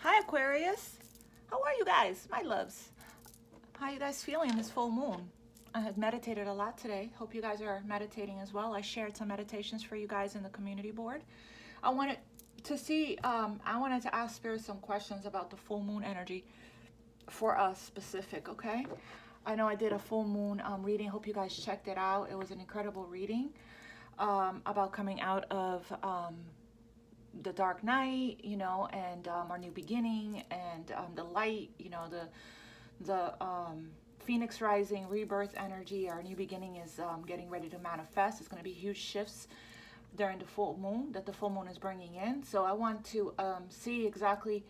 Hi, Aquarius. How are you guys, my loves? How are you guys feeling this full moon? I had meditated a lot today. Hope you guys are meditating as well. I shared some meditations for you guys in the community board. I wanted to ask Spirit some questions about the full moon energy for us specific, okay? I know I did a full moon reading. Hope you guys checked it out. It was an incredible reading about coming out of the dark night, and our new beginning, and the light, the phoenix rising, rebirth energy. Our new beginning is getting ready to manifest. It's going to be huge shifts during the full moon that the full moon is bringing in. So I want to see exactly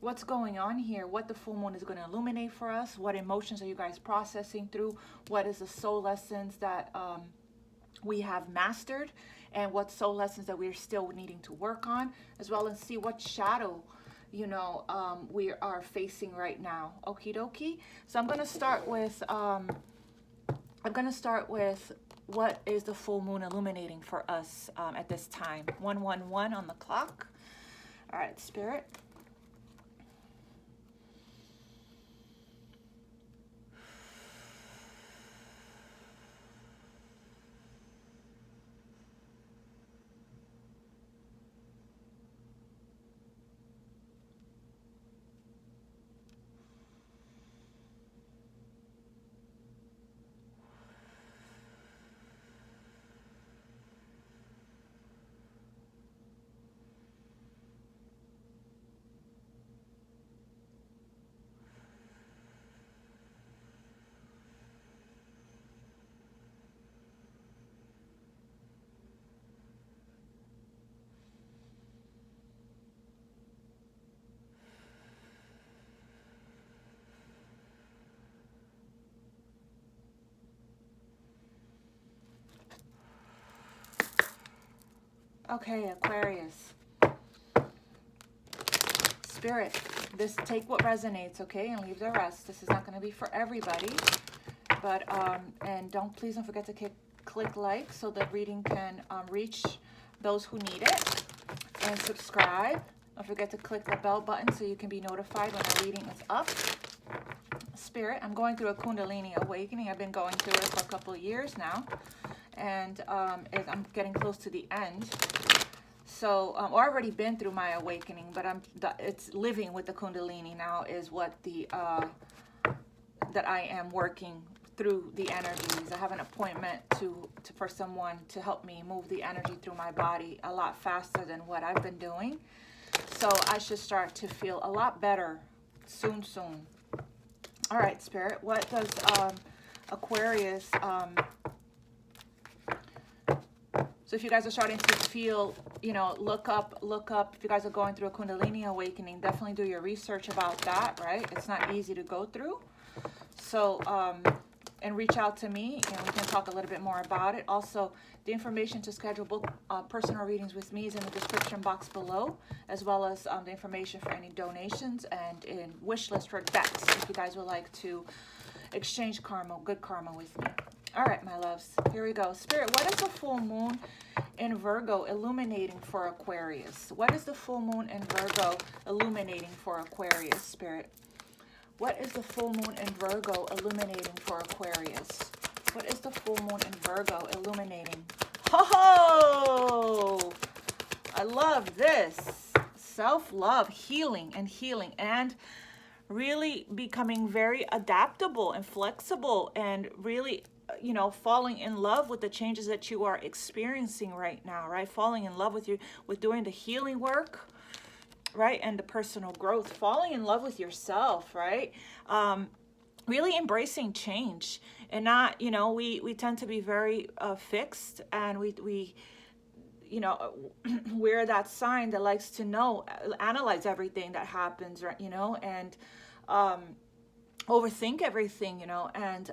what's going on here, what the full moon is going to illuminate for us, what emotions are you guys processing through, what is the soul lessons that we have mastered, and what soul lessons that we're still needing to work on, as well as see what shadow we are facing right now. Okie dokie. So I'm gonna start with what is the full moon illuminating for us at this time. 111 on the clock. All right, Spirit. Okay, Aquarius. Spirit, take what resonates, okay, and leave the rest. This is not going to be for everybody, but and please don't forget to click like so the reading can reach those who need it, and subscribe. Don't forget to click the bell button so you can be notified when the reading is up. Spirit, I'm going through a Kundalini awakening. I've been going through it for a couple of years now, and I'm getting close to the end. So, I've already been through my awakening, but it's living with the Kundalini now is what that I am working through the energies. I have an appointment for someone to help me move the energy through my body a lot faster than what I've been doing. So I should start to feel a lot better soon. All right, Spirit, what does Aquarius... So if you guys are starting to feel, look up, if you guys are going through a Kundalini awakening, definitely do your research about that, right? It's not easy to go through. So, and reach out to me and we can talk a little bit more about it. Also, the information to schedule personal readings with me is in the description box below, as well as the information for any donations and in wish list for decks if you guys would like to exchange good karma with me. All right, my loves, here we go. Spirit, what is the full moon in Virgo illuminating for Aquarius? What is the full moon in Virgo illuminating for Aquarius, Spirit? What is the full moon in Virgo illuminating for Aquarius? What is the full moon in Virgo illuminating? Oh, I love this. Self-love, healing, and really becoming very adaptable and flexible, and really falling in love with the changes that you are experiencing right now, right? Falling in love with doing the healing work, right? And the personal growth, falling in love with yourself, right? Really embracing change, and not, we tend to be very fixed, and we we're that sign that likes to analyze everything that happens, right? And overthink everything, and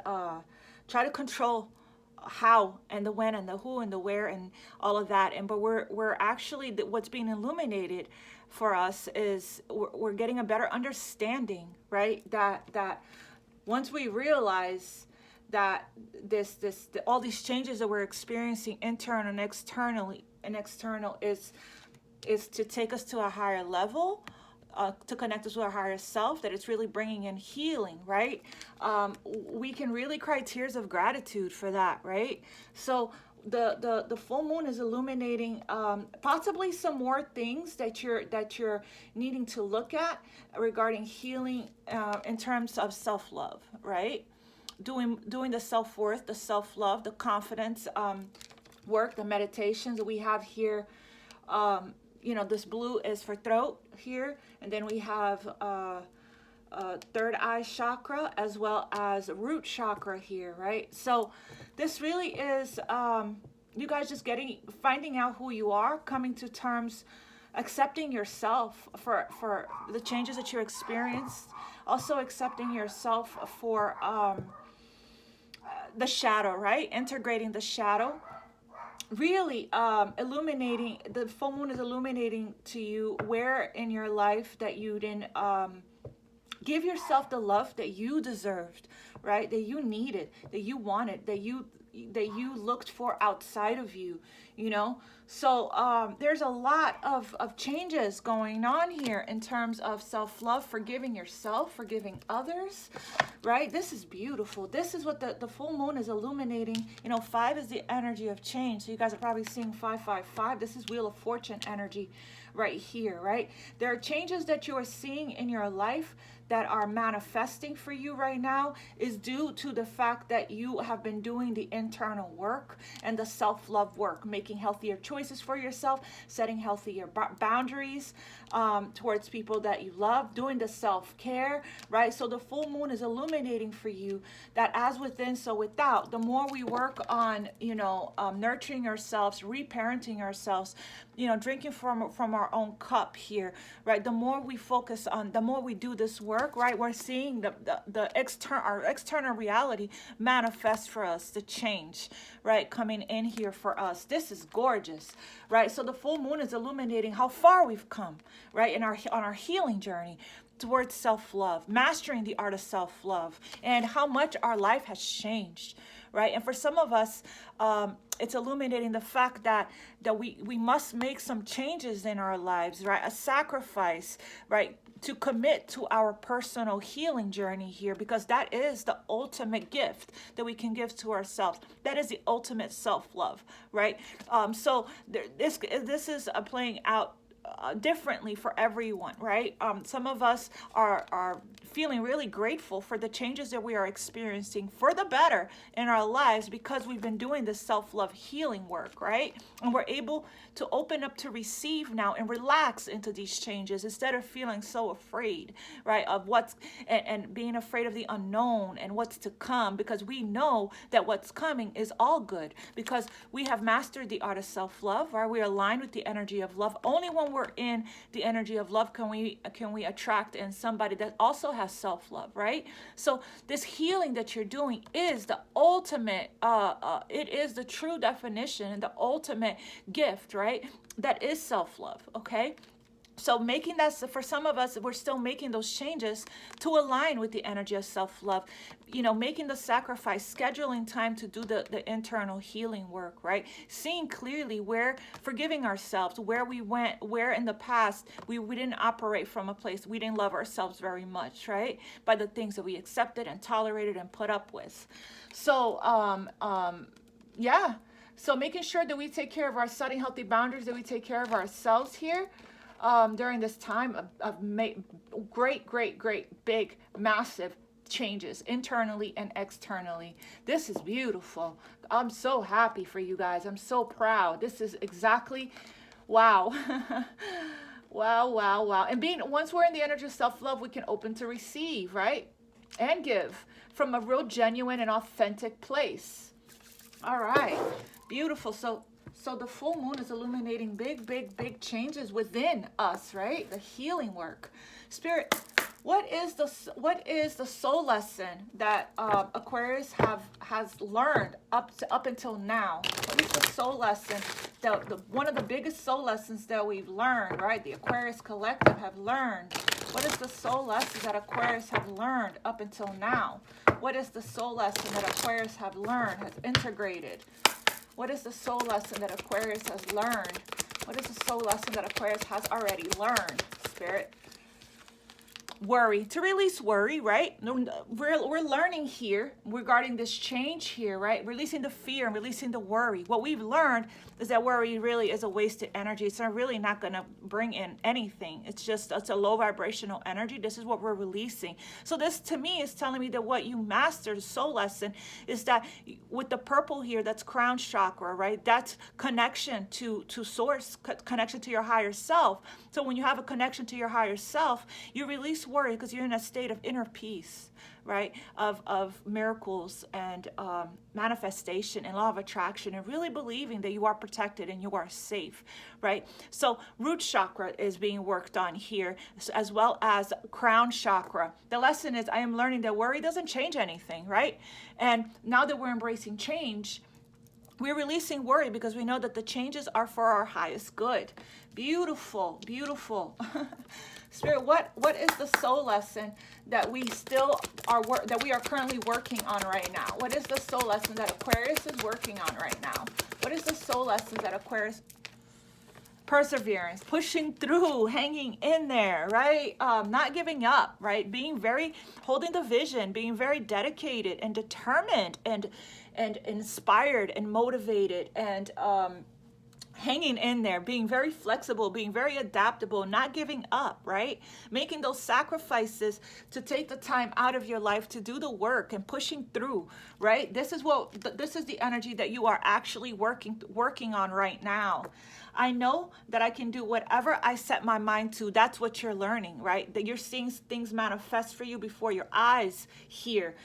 try to control how and the when and the who and the where and all of that. But we're actually, what's being illuminated for us is we're getting a better understanding, right? That once we realize that all these changes that we're experiencing internal and external is to take us to a higher level to connect us with our higher self, that it's really bringing in healing, right? We can really cry tears of gratitude for that, right? So the full moon is illuminating possibly some more things that you're needing to look at regarding healing in terms of self-love, right? Doing the self-worth, the self-love, the confidence work, the meditations we have here. You know, this blue is for throat here, and then we have third eye chakra as well as root chakra here, right? So this really is you guys just finding out who you are, coming to terms, accepting yourself for the changes that you experienced, also accepting yourself for the shadow, right? Integrating the shadow, really illuminating. The full moon is illuminating to you where in your life that you didn't give yourself the love that you deserved, right? That you needed, that you wanted, that you looked for outside of you, you know? So there's a lot of changes going on here in terms of self-love, forgiving yourself, forgiving others, right? This is beautiful. This is what the full moon is illuminating. You know, 5 is the energy of change. So you guys are probably seeing 555. This is Wheel of Fortune energy right here, right? There are changes that you are seeing in your life that are manifesting for you right now is due to the fact that you have been doing the internal work and the self-love work, making healthier choices for yourself, setting healthier boundaries towards people that you love, doing the self-care, right? So the full moon is illuminating for you that as within, so without. The more we work on, you know, nurturing ourselves, reparenting ourselves, you know, drinking from our own cup here, right? The more we focus on, the more we do this work, right? We're seeing our external reality manifest for us, the change, right? Coming in here for us. This is gorgeous, right? So the full moon is illuminating how far we've come, right? On our healing journey towards self-love, mastering the art of self-love, and how much our life has changed, right? And for some of us, it's illuminating the fact that we must make some changes in our lives, right? A sacrifice, right? To commit to our personal healing journey here, because that is the ultimate gift that we can give to ourselves. That is the ultimate self-love, right? So this is playing out differently for everyone, right? Some of us are feeling really grateful for the changes that we are experiencing for the better in our lives because we've been doing this self-love healing work, right? And we're able to open up to receive now and relax into these changes instead of feeling so afraid, right? Of what's and being afraid of the unknown and what's to come, because we know that what's coming is all good because we have mastered the art of self-love, right? We are aligned with the energy of love. Only when we're in the energy of love can we attract in somebody that also has self-love, right? So this healing that you're doing is the ultimate it is the true definition and the ultimate gift, right? That is self-love, okay? So making that, for some of us, we're still making those changes to align with the energy of self-love, you know, making the sacrifice, scheduling time to do the internal healing work, right? Seeing clearly forgiving ourselves, where we went, where in the past we didn't operate from a place, we didn't love ourselves very much, right? By the things that we accepted and tolerated and put up with. So, yeah. So making sure that we take care of our setting healthy boundaries, that we take care of ourselves here. During this time of great, big, massive changes internally and externally. This is beautiful. I'm so happy for you guys. I'm so proud. This is exactly, wow. Wow. And once we're in the energy of self-love, we can open to receive, right? And give from a real genuine and authentic place. All right, beautiful. So the full moon is illuminating big changes within us, right? The healing work. Spirit, what is the soul lesson that Aquarius has learned up until now? What is the soul lesson? One of the biggest soul lessons that we've learned, right? The Aquarius Collective have learned. What is the soul lesson that Aquarius have learned up until now? What is the soul lesson that Aquarius have learned, has integrated? What is the soul lesson that Aquarius has learned? What is the soul lesson that Aquarius has already learned, Spirit? worry, to release worry, right? We're learning here regarding this change here, right? Releasing the fear and releasing the worry. What we've learned is that worry really is a wasted energy. It's really not going to bring in anything. It's a low vibrational energy. This is what we're releasing. So this to me is telling me that what you mastered, the soul lesson, is that with the purple here, that's crown chakra, right? That's connection to source, connection to your higher self. So when you have a connection to your higher self, you release worry because you're in a state of inner peace, right? Of miracles and manifestation and law of attraction, and really believing that you are protected and you are safe, right? So root chakra is being worked on here, as well as crown chakra. The lesson is I am learning that worry doesn't change anything, right? And now that we're embracing change, we're releasing worry because we know that the changes are for our highest good. Beautiful, beautiful. Spirit, what is the soul lesson that we still are that we are currently working on right now? What is the soul lesson that Aquarius is working on right now? What is the soul lesson that Aquarius? Perseverance, pushing through, hanging in there, right? Not giving up, right? Holding the vision, being very dedicated and determined and inspired and motivated and hanging in there, being very flexible, being very adaptable, not giving up, right? Making those sacrifices to take the time out of your life to do the work and pushing through, right? This is the energy that you are actually working on right now. I know that I can do whatever I set my mind to. That's what you're learning, right? That you're seeing things manifest for you before your eyes here.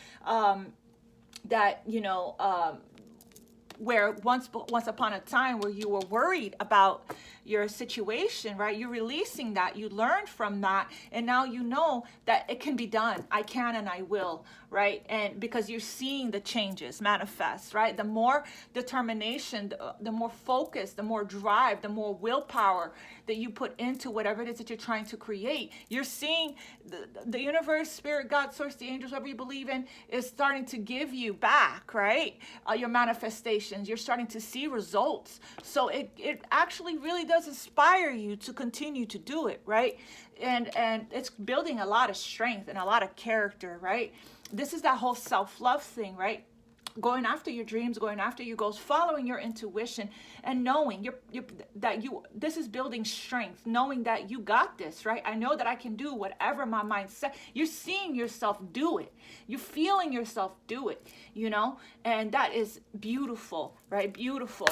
Where once upon a time where you were worried about your situation, right? You're releasing that, you learned from that, and now you know that it can be done. I can and I will, right? And because you're seeing the changes manifest, right? The more determination, the more focus, the more drive, the more willpower that you put into whatever it is that you're trying to create, you're seeing the universe, spirit, God, source, the angels, whatever you believe in, is starting to give you back, right? Your manifestations. You're starting to see results. So it actually really does inspire you to continue to do it, right? And it's building a lot of strength and a lot of character, right? This is that whole self-love thing, right? Going after your dreams, going after your goals, following your intuition, and knowing this is building strength, knowing that you got this, right? I know that I can do whatever my mind says. You're seeing yourself do it. You're feeling yourself do it, and that is beautiful, right? Beautiful.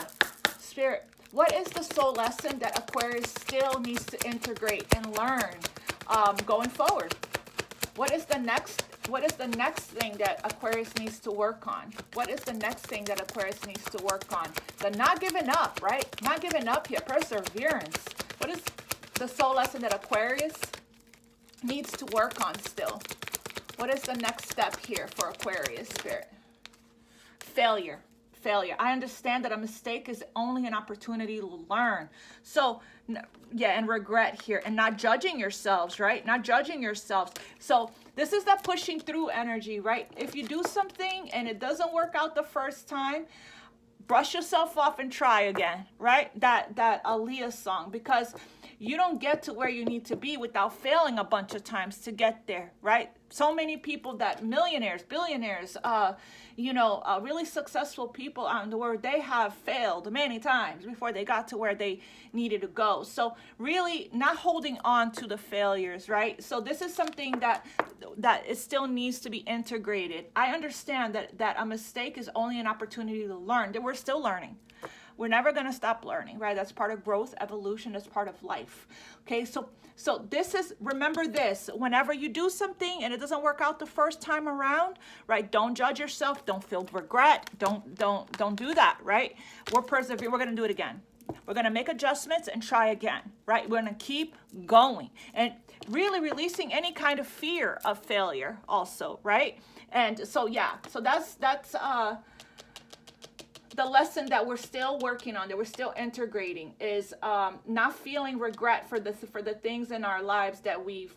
Spirit, what is the soul lesson that Aquarius still needs to integrate and learn going forward? What is the next thing that Aquarius needs to work on? What is the next thing that Aquarius needs to work on? The not giving up, right? Not giving up here. Perseverance. What is the soul lesson that Aquarius needs to work on still? What is the next step here for Aquarius, Spirit? Failure. I understand that a mistake is only an opportunity to learn. So, yeah, and regret here, and not judging yourselves, right? Not judging yourselves. So this is that pushing through energy, right? If you do something and it doesn't work out the first time, brush yourself off and try again, right? That Aaliyah song, because you don't get to where you need to be without failing a bunch of times to get there, right? So many people that millionaires, billionaires, really successful people out in the world, they have failed many times before they got to where they needed to go. So really not holding on to the failures, right? So this is something that it still needs to be integrated. I understand that a mistake is only an opportunity to learn, that we're still learning. We're never going to stop learning, right? That's part of growth, evolution. That's part of life. Okay, so remember this, whenever you do something and it doesn't work out the first time around, right? Don't judge yourself. Don't feel regret. Don't do that, right? We're persevere. We're going to do it again. We're going to make adjustments and try again, right? We're going to keep going and really releasing any kind of fear of failure also, right? And so, yeah, so that's the lesson that we're still working on, that we're still integrating, is not feeling regret for the things in our lives that we've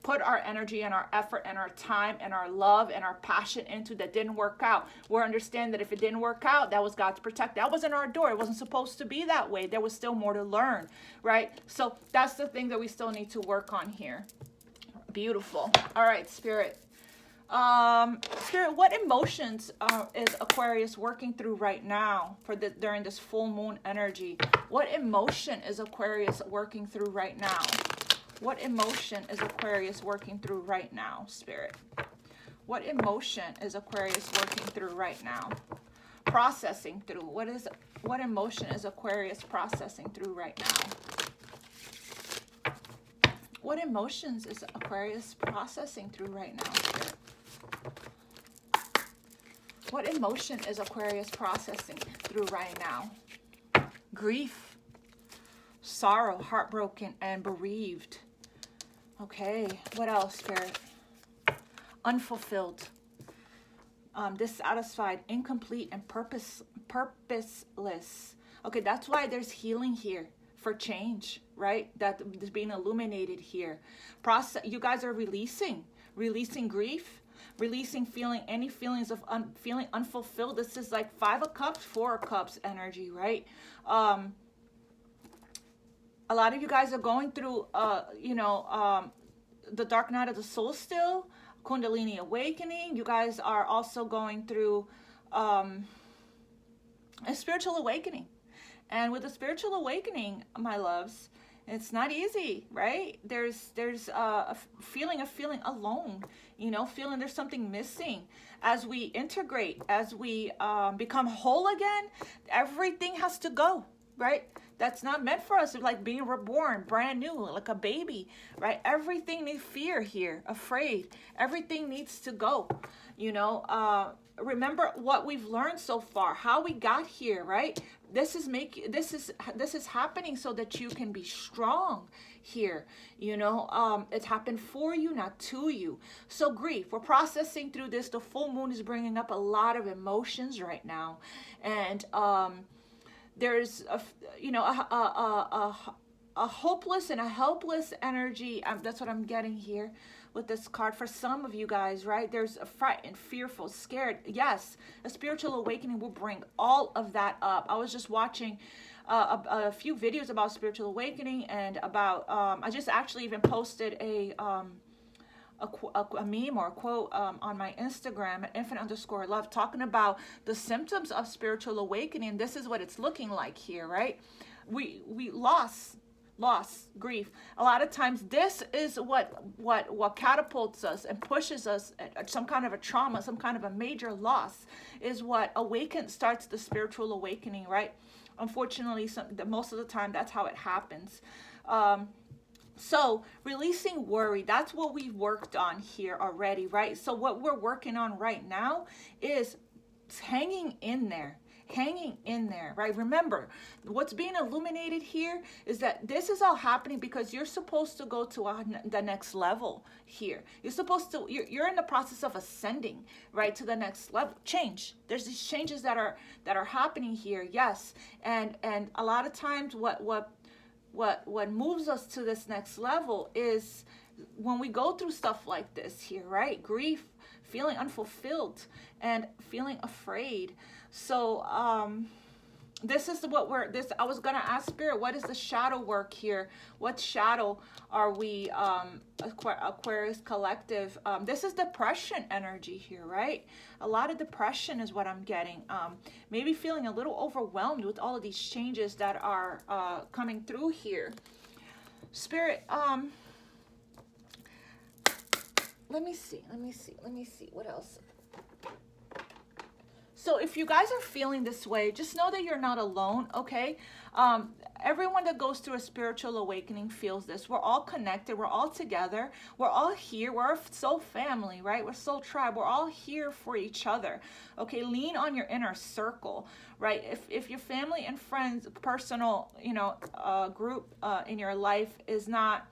put our energy and our effort and our time and our love and our passion into that didn't work out. We understand that if it didn't work out, that was God's protect. That wasn't our door. It wasn't supposed to be that way. There was still more to learn, right? So that's the thing that we still need to work on here. Beautiful. All right, Spirit. Spirit, what emotions is Aquarius working through right now during this full moon energy? What emotion is Aquarius working through right now? What emotion is Aquarius working through right now, Spirit? What emotion is Aquarius working through right now? Processing through. What emotion is Aquarius processing through right now? What emotions is Aquarius processing through right now, Spirit? What emotion is Aquarius processing through right now? Grief, sorrow, heartbroken, and bereaved. Okay, what else, Spirit? Unfulfilled, dissatisfied, incomplete, and purposeless. Okay, that's why there's healing here for change, right? That is being illuminated here. You guys are releasing grief, releasing any feelings of feeling unfulfilled. This is like 5 of Cups, 4 of Cups energy, right? A lot of you guys are going through, the dark night of the soul still, Kundalini awakening. You guys are also going through a spiritual awakening. And with a spiritual awakening, my loves, it's not easy, right? There's a feeling of feeling alone, feeling there's something missing. As we integrate, as we become whole again, everything has to go, right? That's not meant for us. It's like being reborn, brand new, like a baby, right? Everything needs fear here, afraid. Everything needs to go, remember what we've learned so far, how we got here, right? This is happening so that you can be strong here. It's happened for you, not to you. So grief, we're processing through this. The full moon is bringing up a lot of emotions right now, and there's a hopeless and a helpless energy. That's what I'm getting here with this card for some of you guys, right? There's a frightened, fearful, scared. Yes, a spiritual awakening will bring all of that up. I was just watching a few videos about spiritual awakening, and about I just actually even posted a meme or a quote on my Instagram at infinite_love, talking about the symptoms of spiritual awakening. This is what it's looking like here, right? We loss, grief. A lot of times this is what catapults us and pushes us at some kind of a trauma, some kind of a major loss, is what starts the spiritual awakening, right? Unfortunately, most of the time that's how it happens. So releasing worry, that's what we've worked on here already, right? So what we're working on right now is hanging in there, right? Remember, what's being illuminated here is that this is all happening because you're supposed to go to the next level here. You're in the process of ascending, right, to the next level. Change. There's these changes that are happening here, yes. And a lot of times what moves us to this next level is when we go through stuff like this here, right? Grief, feeling unfulfilled, and feeling afraid. So this is I was gonna ask Spirit, what is the shadow work here? What shadow are we, Aquarius collective? This is depression energy here, right? A lot of depression is what I'm getting. Maybe feeling a little overwhelmed with all of these changes that are coming through here. Spirit, let me see, what else? So if you guys are feeling this way, just know that you're not alone, okay? Everyone that goes through a spiritual awakening feels this. We're all connected. We're all together. We're all here. We're a soul family, right? We're soul tribe. We're all here for each other, okay? Lean on your inner circle, right? If your family and friends, personal, group in your life is not,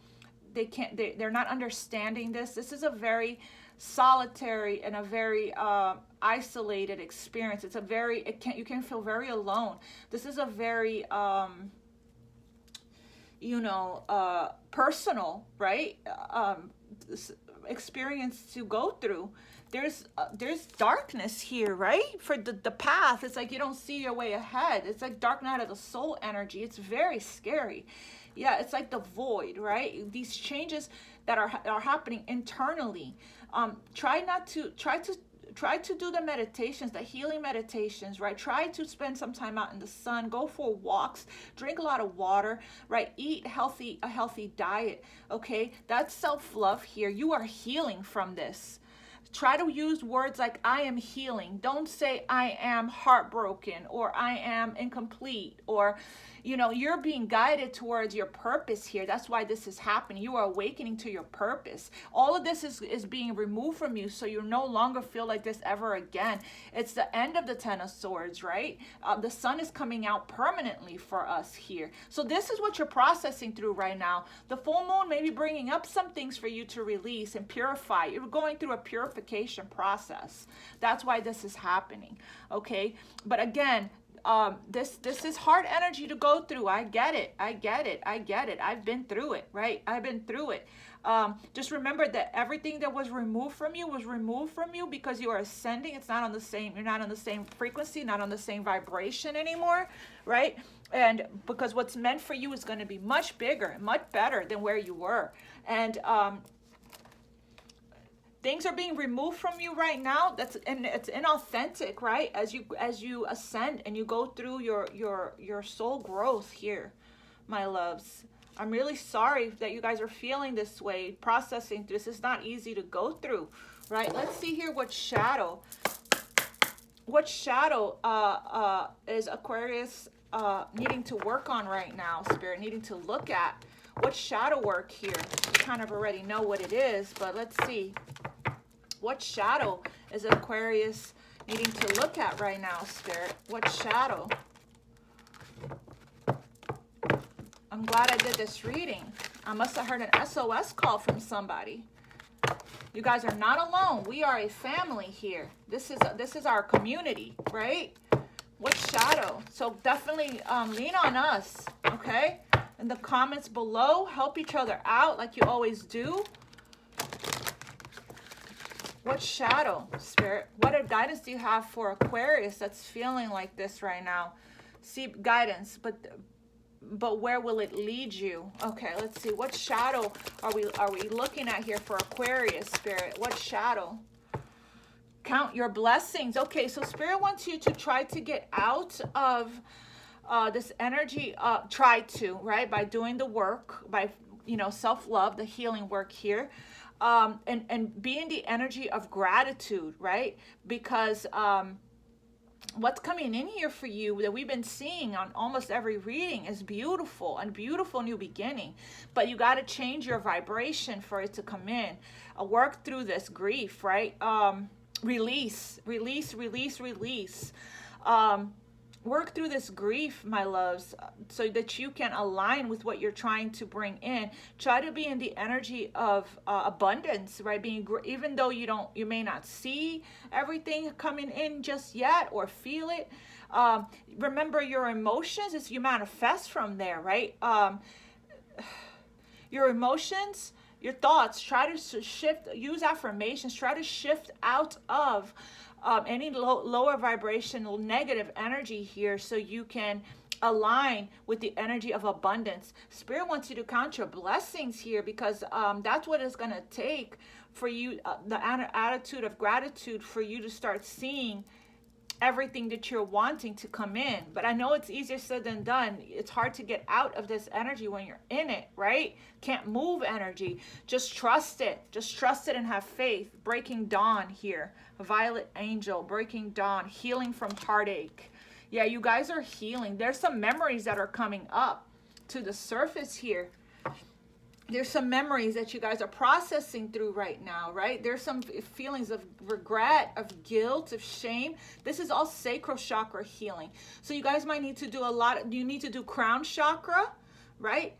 they're not understanding this. This is a very solitary and a very isolated experience. It's you can feel very alone. This is a very personal, right, experience to go through. There's darkness here, right? For the path, it's like you don't see your way ahead. It's like dark night of the soul energy. It's very scary. Yeah, it's like the void, right? These changes that are happening internally. Try to do the meditations, the healing meditations, right? Try to spend some time out in the sun, go for walks, drink a lot of water, right? Eat a healthy diet, okay? That's self-love here. You are healing from this. Try to use words like I am healing. Don't say I am heartbroken or I am incomplete, or you're being guided towards your purpose here. That's why this is happening. You are awakening to your purpose. All of this is being removed from you, so you no longer feel like this ever again. It's the end of the Ten of Swords, right? The sun is coming out permanently for us here. So this is what you're processing through right now. The full moon may be bringing up some things for you to release and purify. You're going through a purification process. That's why this is happening, okay? But again, this is hard energy to go through. I get it. I've been through it, right? I've been through it. Just remember that everything that was removed from you because you are ascending. It's not on the same, you're not on the same frequency, not on the same vibration anymore, right? And because what's meant for you is going to be much bigger, much better than where you were. And things are being removed from you right now. It's inauthentic, right? As you ascend and you go through your soul growth here, my loves. I'm really sorry that you guys are feeling this way, processing this. Is not easy to go through, right? Let's see here what shadow is Aquarius needing to work on right now, Spirit, needing to look at. What shadow work here? You kind of already know what it is, but let's see. What shadow is Aquarius needing to look at right now, Spirit? What shadow? I'm glad I did this reading. I must have heard an SOS call from somebody. You guys are not alone. We are a family here. This is our community, right? What shadow? So definitely lean on us, okay? In the comments below, help each other out like you always do. What shadow, Spirit? What guidance do you have for Aquarius that's feeling like this right now? See, guidance, but where will it lead you? Okay, let's see. What shadow are we looking at here for Aquarius, Spirit? What shadow? Count your blessings. Okay, so Spirit wants you to try to get out of this energy. Try to, right? By doing the work, by self-love, the healing work here. And be in the energy of gratitude, right? Because what's coming in here for you that we've been seeing on almost every reading is beautiful, and beautiful new beginning. But you got to change your vibration for it to come in. Work through this grief, right? Release. Work through this grief, my loves, so that you can align with what you're trying to bring in. Try to be in the energy of abundance, right? Even though you may not see everything coming in just yet or feel it. Remember your emotions as you manifest from there, right? Your emotions, your thoughts, try to shift, use affirmations, try to shift out of any lower vibrational negative energy here so you can align with the energy of abundance. Spirit wants you to count your blessings here because that's what it's going to take for you, the attitude of gratitude, for you to start seeing everything that you're wanting to come in. But I know it's easier said than done. It's hard to get out of this energy when you're in it, right? Can't move energy. Just trust it. Just trust it and have faith. Breaking dawn here. Violet angel, breaking dawn, healing from heartache. Yeah, you guys are healing. There's some memories that are coming up to the surface here. There's some memories that you guys are processing through right now, right? There's some feelings of regret, of guilt, of shame. This is all sacral chakra healing. So you guys might need to do you need to do crown chakra, right?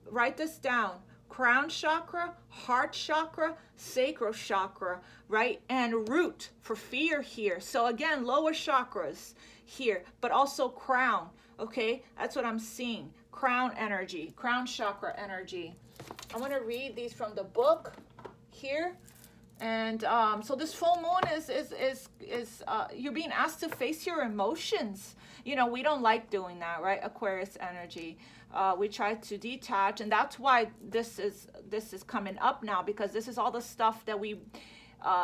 Write this down. Crown chakra, heart chakra, sacral chakra, right? And root for fear here. So again, lower chakras here, but also crown, okay? That's what I'm seeing. Crown energy, crown chakra energy. I want to read these from the book here. And so this full moon is you're being asked to face your emotions. You know, we don't like doing that, right? Aquarius energy. We try to detach, and that's why this is coming up now, because this is all the stuff that we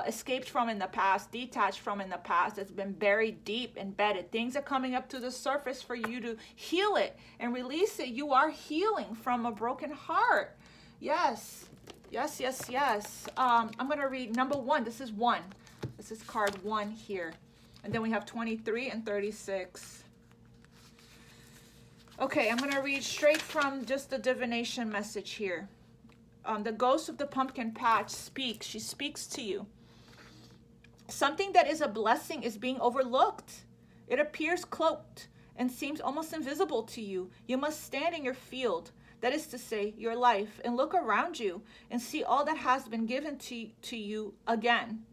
escaped from in the past, detached from in the past. It's been buried deep, embedded. Things are coming up to the surface for you to heal it and release it. You are healing from a broken heart. Yes. Yes, yes, yes. I'm going to read number 1. This is 1. This is card 1 here. And then we have 23 and 36. Okay, I'm going to read straight from just the divination message here. The ghost of the pumpkin patch speaks. She speaks to you. Something that is a blessing is being overlooked. It appears cloaked and seems almost invisible to you. You must stand in your field. That is to say, your life, and look around you and see all that has been given to you again.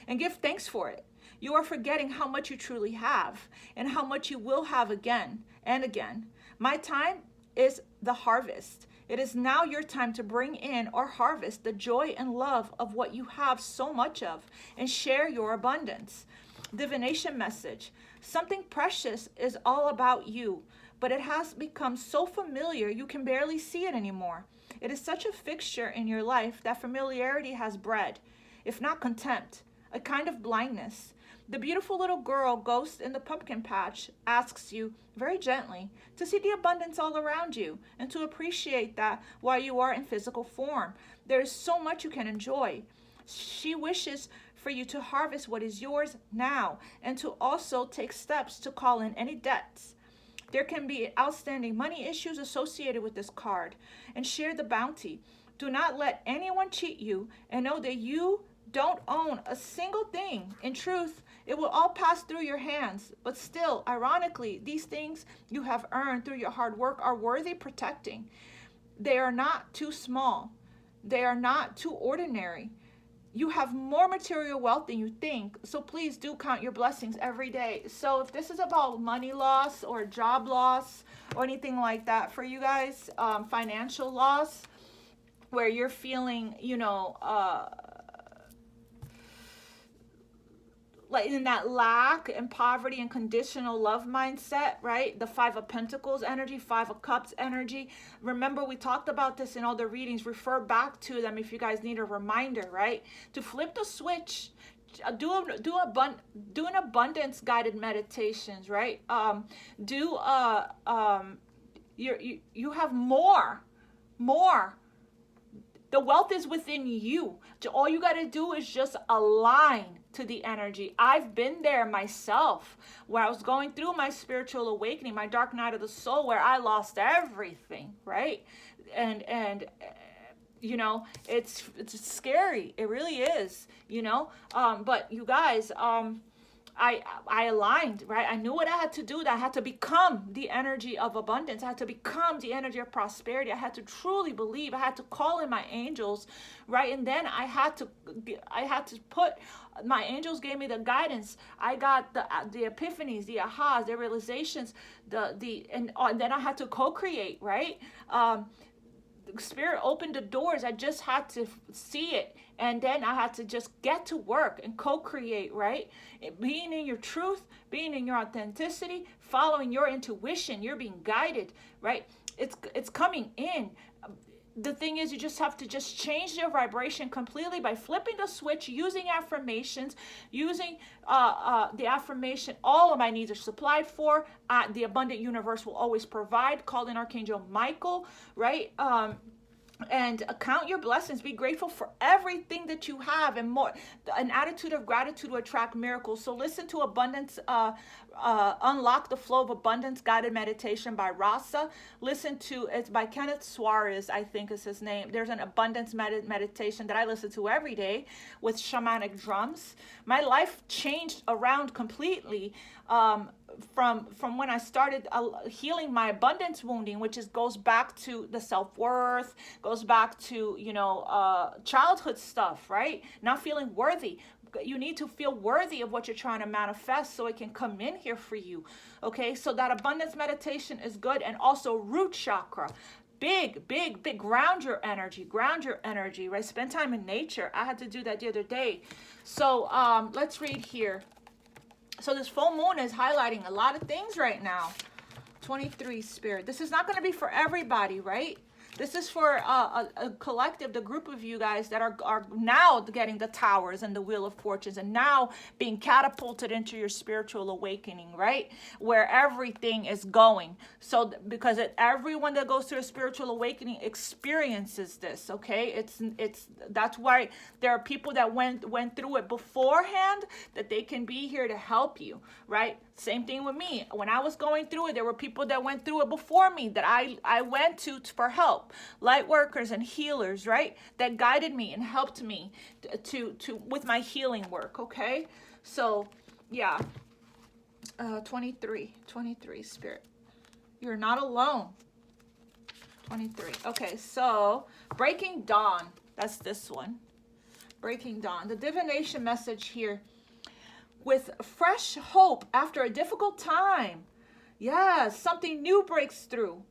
And give thanks for it. You are forgetting how much you truly have and how much you will have again and again. My time is the harvest. It is now your time to bring in or harvest the joy and love of what you have so much of and share your abundance. Divination message. Something precious is all about you, but it has become so familiar you can barely see it anymore. It is such a fixture in your life that familiarity has bred, if not contempt, a kind of blindness. The beautiful little girl, ghost in the pumpkin patch, asks you very gently to see the abundance all around you and to appreciate that while you are in physical form. There is so much you can enjoy. She wishes for you to harvest what is yours now and to also take steps to call in any debts. There can be outstanding money issues associated with this card, and share the bounty. Do not let anyone cheat you, and know that you don't own a single thing. In truth, it will all pass through your hands, but still, ironically, these things you have earned through your hard work are worthy protecting. They are not too small. They are not too ordinary. You have more material wealth than you think, so please do count your blessings every day. So if this is about money loss or job loss or anything like that for you guys, financial loss, where you're feeling, like in that lack and poverty and conditional love mindset, right? The 5 of Pentacles energy, 5 of Cups energy. Remember, we talked about this in all the readings. Refer back to them if you guys need a reminder, right? To flip the switch, do an abundance guided meditations, right? You have more. The wealth is within you. All you got to do is just align to the energy. I've been there myself, where I was going through my spiritual awakening, my dark night of the soul, where I lost everything, right? And it's scary. It really is, but you guys, I aligned, right? I knew what I had to do. That I had to become the energy of abundance. I had to become the energy of prosperity. I had to truly believe. I had to call in my angels, right? And then I had to put, my angels gave me the guidance. I got the epiphanies, the ahas, the realizations, and then I had to co-create, right? Spirit opened the doors. I just had to see it, and then I had to just get to work and co-create, right? Being in your truth, being in your authenticity, following your intuition. You're being guided, right? It's coming in. The thing is, you just have to just change your vibration completely by flipping the switch, using affirmations, using the affirmation, all of my needs are supplied for. The abundant universe will always provide. Call in Archangel Michael, right? And count your blessings. Be grateful for everything that you have and more. An attitude of gratitude will attract miracles. So listen to Abundance, Unlock the Flow of Abundance guided meditation by Rasa. It's by Kenneth Suarez, I think is his name. There's an abundance meditation that I listen to every day with shamanic drums. My life changed around completely from when I started healing my abundance wounding, which goes back to the self-worth, goes back to childhood stuff, right? Not feeling worthy. You need to feel worthy of what you're trying to manifest so it can come in here for you. Okay, so that abundance meditation is good. And also root chakra. big, big, big. Ground your energy, right? Spend time in nature. I had to do that the other day. So let's read here. So this full moon is highlighting a lot of things right now. 23, Spirit. This is not going to be for everybody, right? This is for a collective, the group of you guys that are now getting the towers and the Wheel of Fortunes and now being catapulted into your spiritual awakening, right? Where everything is going. So because everyone that goes through a spiritual awakening experiences this, okay? That's why there are people that went through it beforehand, that they can be here to help you, right? Same thing with me. When I was going through it, there were people that went through it before me that I went to for help. Light workers and healers, right? That guided me and helped me to with my healing work, okay? So, yeah. 23, Spirit. You're not alone. 23. Okay, so Breaking Dawn. That's this one. Breaking Dawn. The divination message here. With fresh hope after a difficult time. Yes, something new breaks through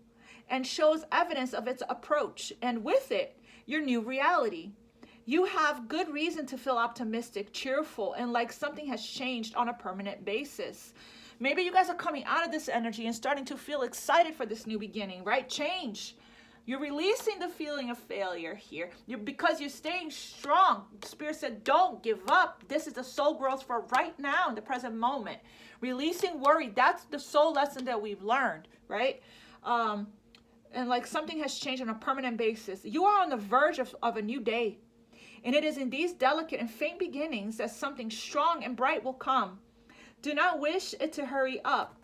and shows evidence of its approach, and with it, your new reality. You have good reason to feel optimistic, cheerful, and like something has changed on a permanent basis. Maybe you guys are coming out of this energy and starting to feel excited for this new beginning, right? Change. You're releasing the feeling of failure here because you're staying strong. Spirit said, don't give up. This is the soul growth for right now in the present moment. Releasing worry, that's the soul lesson that we've learned, right? And like something has changed on a permanent basis. You are on the verge of a new day. And it is in these delicate and faint beginnings that something strong and bright will come. Do not wish it to hurry up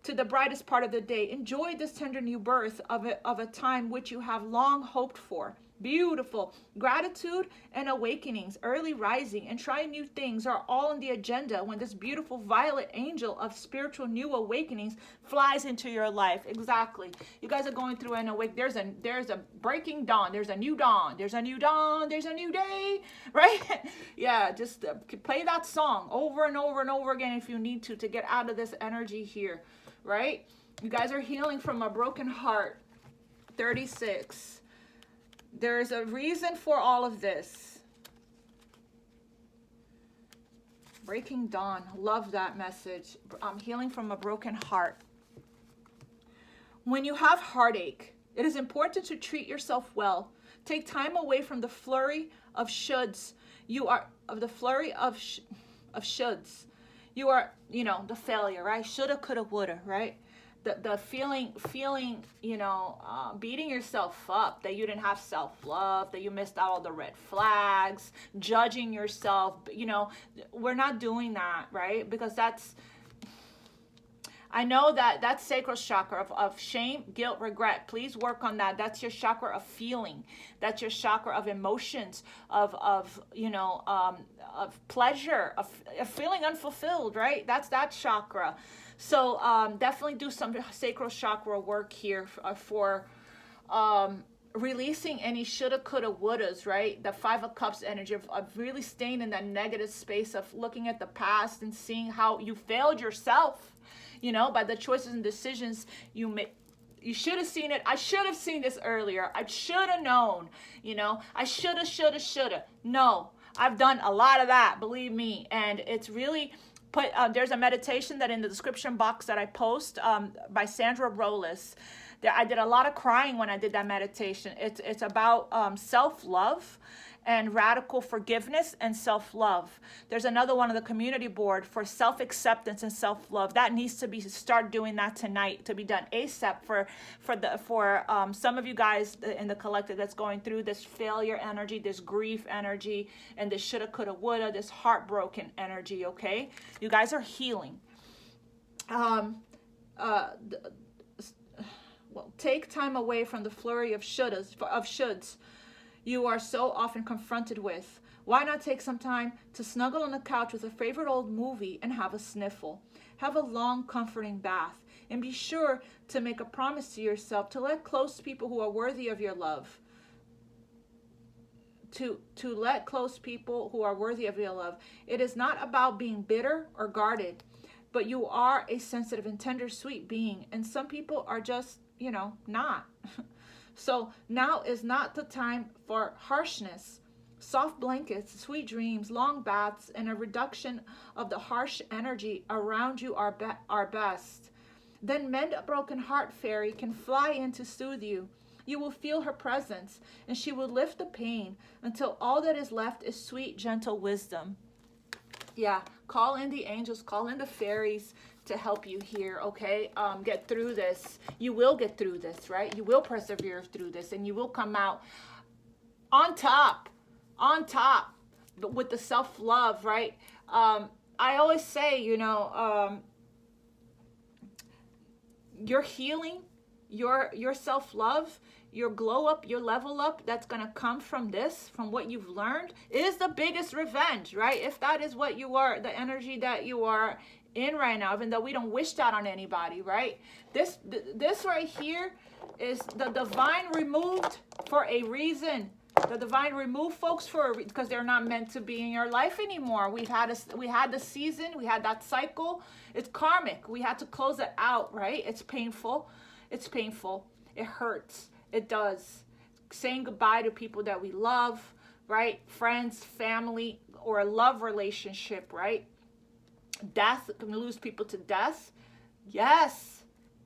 to the brightest part of the day. Enjoy this tender new birth of a time which you have long hoped for. Beautiful. Gratitude and awakenings, early rising, and trying new things are all on the agenda when this beautiful violet angel of spiritual new awakenings flies into your life. Exactly. You guys are going through an awake. There's a breaking dawn. There's a new dawn. There's a new dawn. There's a new day. Right? Yeah, just play that song over and over and over again if you need to get out of this energy here. Right? You guys are healing from a broken heart. 36. There's a reason for all of this. Breaking Dawn. Love that message. Healing from a broken heart. When you have heartache, it is important to treat yourself well. Take time away from the flurry of shoulds. You are of the flurry of shoulds. You are, the failure, right? Shoulda, coulda, woulda, right? The feeling, beating yourself up, that you didn't have self-love, that you missed out all the red flags, judging yourself, we're not doing that, right? Because I know that's sacral chakra of shame, guilt, regret. Please work on that. That's your chakra of feeling. That's your chakra of emotions, of pleasure, of feeling unfulfilled, right? That's that chakra. So definitely do some sacral chakra work here for releasing any shoulda, coulda, wouldas, right? The 5 of Cups energy of really staying in that negative space of looking at the past and seeing how you failed yourself, by the choices and decisions you made. You should have seen it. I should have seen this earlier. I should have known, I shoulda. No, I've done a lot of that, believe me. And it's really... there's a meditation that in the description box that I post by Sandra Rollis. I did a lot of crying when I did that meditation. It's about self-love and radical forgiveness and self-love. There's another one on the community board for self-acceptance and self-love. That needs to start doing that tonight, to be done ASAP for some of you guys in the collective that's going through this failure energy, this grief energy, and this shoulda, coulda, woulda, this heartbroken energy, okay? You guys are healing. Take time away from the flurry of shoulds you are so often confronted with. Why not take some time to snuggle on the couch with a favorite old movie and have a sniffle? Have a long, comforting bath. And be sure to make a promise to yourself to let close people who are worthy of your love. To let close people who are worthy of your love. It is not about being bitter or guarded, but you are a sensitive and tender, sweet being. And some people are just, not. So now is not the time for harshness. Soft blankets, sweet dreams, long baths, and a reduction of the harsh energy around you are best. Then Mend a Broken Heart Fairy can fly in to soothe you. You will feel her presence, and she will lift the pain until all that is left is sweet, gentle wisdom. Yeah, call in the angels, call in the fairies to help you here, okay? Get through this. You will get through this, right? You will persevere through this, and you will come out on top, but with the self-love, right? I always say, you know, your healing, your self-love, your glow up, your level up, that's going to come from this, from what you've learned, is the biggest revenge, right? If that is what you are, the energy that you are in right now, even though we don't wish that on anybody, right? This right here is the divine removed for a reason. The divine removed folks because they're not meant to be in your life anymore. We had the season, we had that cycle. It's karmic. We had to close it out, right? It's painful. It's painful. It hurts. It does. Saying goodbye to people that we love, right? Friends, family, or a love relationship, right? Death, can we lose people to death? Yes.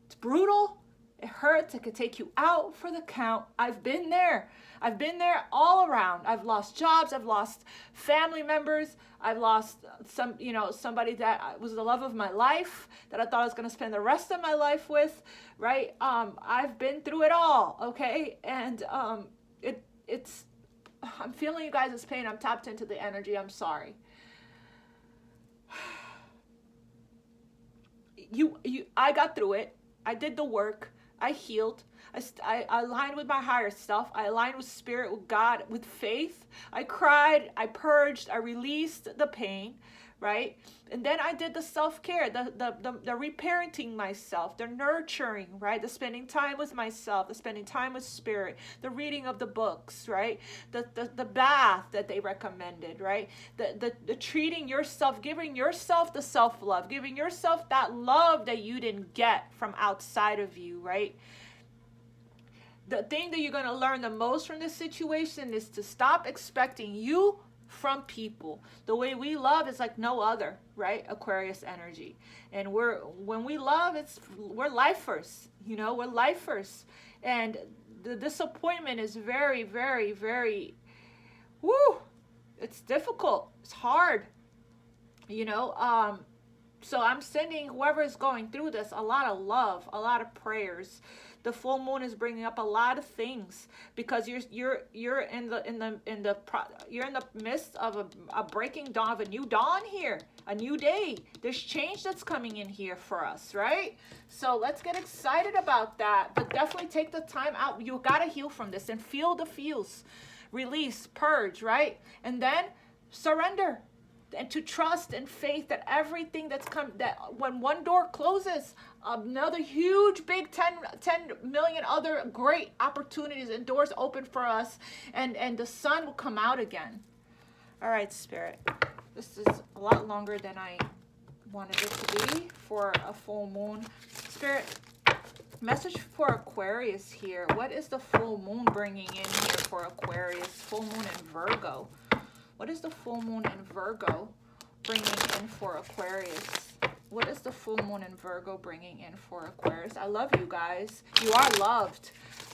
It's brutal. It hurts. It could take you out for the count. I've been there. I've been there all around. I've lost jobs. I've lost family members. I've lost somebody that was the love of my life, that I thought I was going to spend the rest of my life with, right? I've been through it all, okay? And it's, I'm feeling you guys' pain. I'm tapped into the energy. I'm sorry. I got through it. I did the work. I healed. I aligned with my higher self. I aligned with spirit, with God, with faith. I cried. I purged. I released the pain, right? And then I did the self-care, the reparenting myself, the nurturing, right? The spending time with myself, the spending time with spirit, the reading of the books, right? The bath that they recommended, right? The treating yourself, giving yourself the self-love, giving yourself that love that you didn't get from outside of you, right? The thing that you're going to learn the most from this situation is to stop expecting you from people. The way we love is like no other, right? Aquarius energy. And when we love, we're lifers, you know, we're lifers. And the disappointment is very, very, very, it's difficult. It's hard, you know. So I'm sending whoever is going through this a lot of love, a lot of prayers. The full moon is bringing up a lot of things because you're in the midst of a breaking dawn, of a new dawn here, a new day. There's change that's coming in here for us, right? So let's get excited about that. But definitely take the time out. You gotta heal from this and feel the feels, release, purge, right? And then surrender. And to trust and faith that everything that's come, that when one door closes, another huge big 10 million other great opportunities and doors open for us, and the sun will come out again. All right, Spirit, this is a lot longer than I wanted it to be for a full moon. Spirit, message for Aquarius here. What is the full moon bringing in here for Aquarius? Full moon in Virgo. What is the full moon in Virgo bringing in for Aquarius? What is the full moon in Virgo bringing in for Aquarius? I love you guys. You are loved,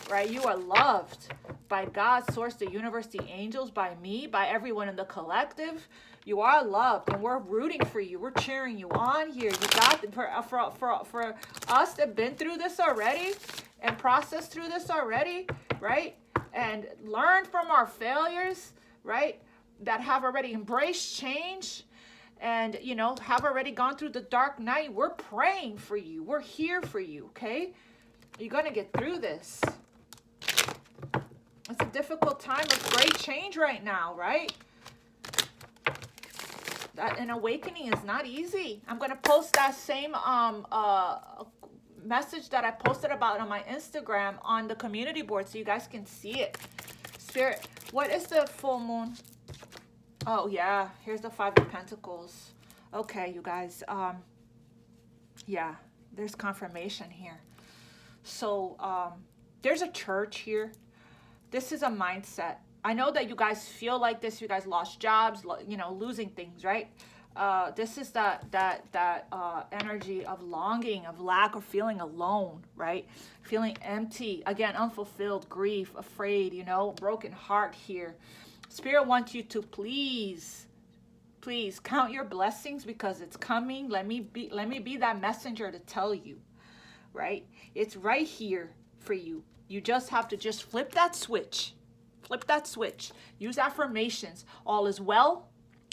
right? You are loved by God, Source, the universe, the angels, by me, by everyone in the collective. You are loved, and we're rooting for you. We're cheering you on here. You got for us that have been through this already and processed through this already, right? And learned from our failures, right? That have already embraced change and, you know, have already gone through the dark night. We're praying for you. We're here for you, okay? You're going to get through this. It's a difficult time of great change right now, right? An awakening is not easy. I'm going to post that same message that I posted about on my Instagram on the community board so you guys can see it. Spirit, what is the full moon? Oh, yeah. Here's the 5 of Pentacles. Okay, you guys. Yeah, there's confirmation here. So, There's a church here. This is a mindset. I know that you guys feel like this. You guys lost jobs, you know, losing things, right? This is that energy of longing, of lack, or feeling alone, right? Feeling empty, again, unfulfilled, grief, afraid, you know, broken heart here. Spirit wants you to please count your blessings because it's coming. Let me be that messenger to tell you, right? It's right here for you. You just have to just flip that switch. Flip that switch. Use affirmations. All is well.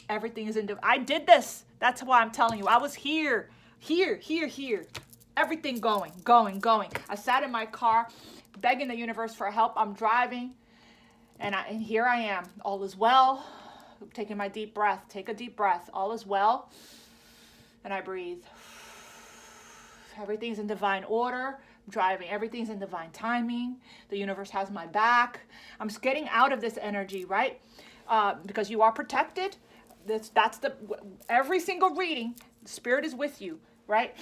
Everything is in. I did this. That's why I'm telling you. I was here. Everything going. I sat in my car, begging the universe for help. I'm driving, and here I am. All is well. I'm taking my deep breath. Take a deep breath. All is well, and I breathe. Everything's in divine order. I'm driving. Everything's in divine timing. The universe has my back. I'm just getting out of this energy, right? Because you are protected. That's every single reading, the Spirit is with you, right?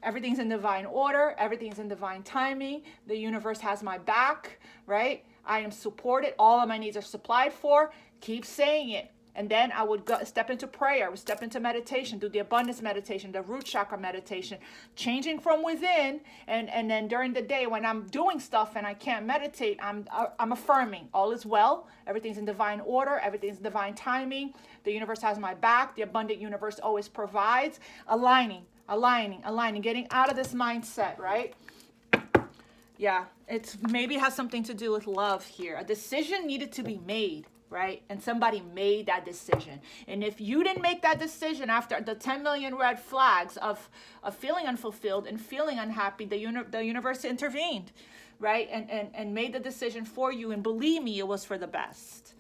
Everything's in divine order. Everything's in divine timing. The universe has my back, right? I am supported. All of my needs are supplied for. Keep saying it. And then I would step into prayer. I would step into meditation, do the abundance meditation, the root chakra meditation, changing from within. And then during the day when I'm doing stuff and I can't meditate, I'm affirming all is well. Everything's in divine order. Everything's in divine timing. The universe has my back. The abundant universe always provides. Aligning, getting out of this mindset, right? Yeah, it's maybe has something to do with love here. A decision needed to be made. Right? And somebody made that decision. And if you didn't make that decision after the 10 million red flags of feeling unfulfilled and feeling unhappy, the universe intervened, right? And made the decision for you. And believe me, it was for the best.